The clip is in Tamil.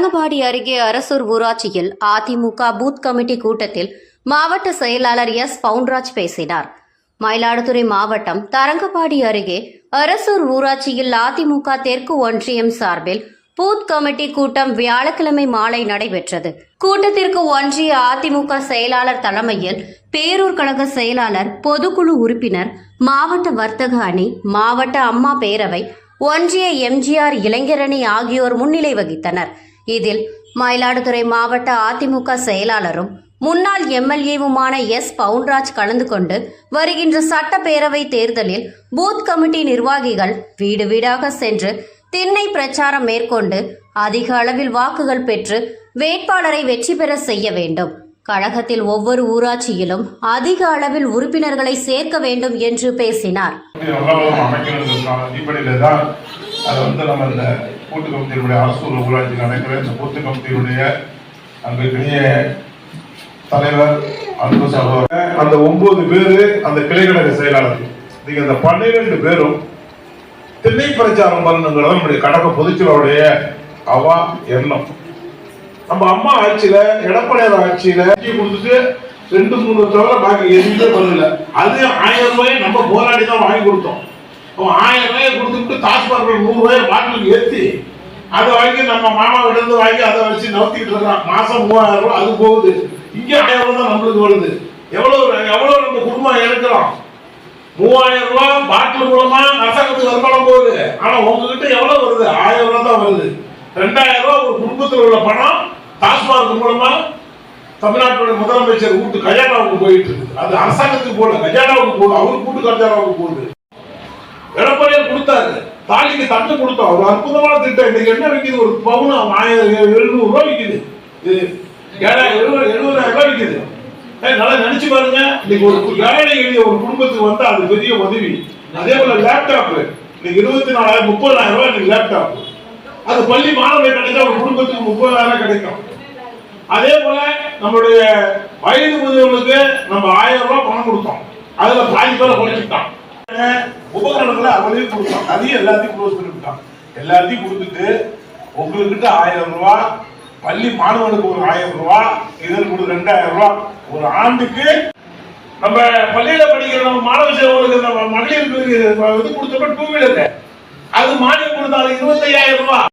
தரங்கம்பாடி அருகே அரசூர் ஊராட்சியில் அதிமுக பூத் கமிட்டி கூட்டத்தில் மாவட்ட செயலாளர் எஸ் பவுன்ராஜ் பேசினார். மயிலாடுதுறை மாவட்டம் தரங்கம்பாடி அருகே அரசூர் ஊராட்சியில் அதிமுக தெற்கு ஒன்றியம் சார்பில் பூத் கமிட்டி கூட்டம் வியாழக்கிழமை மாலை நடைபெற்றது. கூட்டத்திற்கு ஒன்றிய அதிமுக செயலாளர் தலைமையில் பேரூர் கழக செயலாளர், பொதுக்குழு உறுப்பினர், மாவட்ட வர்த்தக அணி, மாவட்ட அம்மா பேரவை, ஒன்றிய எம்ஜிஆர் இளைஞரணி ஆகியோர் முன்னிலை வகித்தனர். இதில் மயிலாடுதுறை மாவட்ட அதிமுக செயலாளரும் முன்னாள் எம்எல்ஏவுமான எஸ் பவுன்ராஜ் கலந்து கொண்டு வருகின்ற சட்டப்பேரவை தேர்தலில் பூத் கமிட்டி நிர்வாகிகள் வீடு வீடாக சென்று திண்ணை பிரச்சாரம் மேற்கொண்டு அதிக அளவில் வாக்குகள் பெற்று வேட்பாளரை வெற்றி பெற செய்ய வேண்டும். கழகத்தில் ஒவ்வொரு ஊராட்சியிலும் அதிக அளவில் உறுப்பினர்களை சேர்க்க வேண்டும் என்று பேசினார். தலைவர் அன்பு சகோதரர் அந்த 9 பேரு அந்த கிளைக்கழக செயலாளர், நீங்க அந்த 12 பேரும் திண்ணை பிரச்சாரம் பண்ணணுங்கிறது நம்முடைய கழக பொதுச்செயலாளருடைய அவா எண்ணம். நம்ம அம்மா ஆட்சியில, எடப்பாடியார் ஆட்சியில கொடுத்துட்டு 2-3 தவிர பாக்கி எதுவுமே பண்ணல. அது 1000 ரூபாயை நம்ம போராடி தான் வாங்கி கொடுத்தோம். 1000 ரூபாயை கொடுத்துட்டு டாஸ்மார்க் 100 ரூபாயை பாட்டிலுக்கு ஏற்றி அதை வாங்கி நம்ம மாமா விட வாங்கி அதை வச்சு நவுத்திட்டு இருக்கான். மாசம் 3000 ரூபாய் அது போகுது. இங்கே 1000 ரூபாய் தான் நம்மளுக்கு வருது. எவ்வளவு நம்ம குடும்பம் எடுக்கலாம்? 3000 ரூபாய் பாட்டில் மூலமா அரசாங்கத்துக்கு வருமானம் போகுது. ஆனா உங்ககிட்ட எவ்வளவு வருது? 1000 ரூபாய் தான் வருது. 2000 ரூபாய் ஒரு குடும்பத்தில் உள்ள பணம் டாஸ்மார்க் மூலமா தமிழ்நாட்டுடைய முதலமைச்சர் கூட்டு கஜானாவுக்கு போயிட்டு இருக்கு. அது அரசாங்கத்துக்கு போல கஜானாவுக்கு போகுது, அவருக்கு கூட்டு கஜானாவுக்கு போகுது. எடப்பாடியார் கொடுத்தாரு, தாலிக்கு தட்டு கொடுத்தோம். ஒரு அற்புதமான திட்டம். இன்னைக்கு என்ன விற்கிது? ஒரு பவுன் 1700 ரூபாய் விற்கிது. 70,000 ரூபாய் விற்கிது. நல்லா நினைச்சு பாருங்க. இன்னைக்கு ஒரு ஏழை எளிய ஒரு குடும்பத்துக்கு வந்து அது பெரிய உதவி. அதே போல லேப்டாப் இன்னைக்கு 24,000 30,000 ரூபாய் இன்னைக்கு லேப்டாப். அது பள்ளி மாணவர்கள் கிடைச்சா ஒரு குடும்பத்துக்கு 30,000 கிடைக்கும். அதே போல நம்மளுடைய வயது முதியவர்களுக்கு நம்ம 1000 ரூபாய் பணம் கொடுத்தோம். அதுல பாதி பேரை குறைச்சிட்டான். உபகரணங்களை அவளையும் கொடுத்தோம். அதையும் எல்லாத்தையும் க்ளோஸ் பண்ணிவிட்டான். எல்லாத்தையும் கொடுத்துட்டு உங்ககிட்ட 1000 ரூபாய், பள்ளி மாணவனுக்கு ஒரு 1000 ரூபாய், இதற்கு ஒரு 2000 ரூபாய் ஒரு ஆண்டுக்கு. நம்ம பள்ளியில படிக்கிற நம்ம மாணவ சேவர்களுக்கு நம்ம மகளிருக்கு இது கொடுத்தப்ப 2 வீலர் அது மானியம் கொடுத்தாலும் 25,000 ரூபாய்.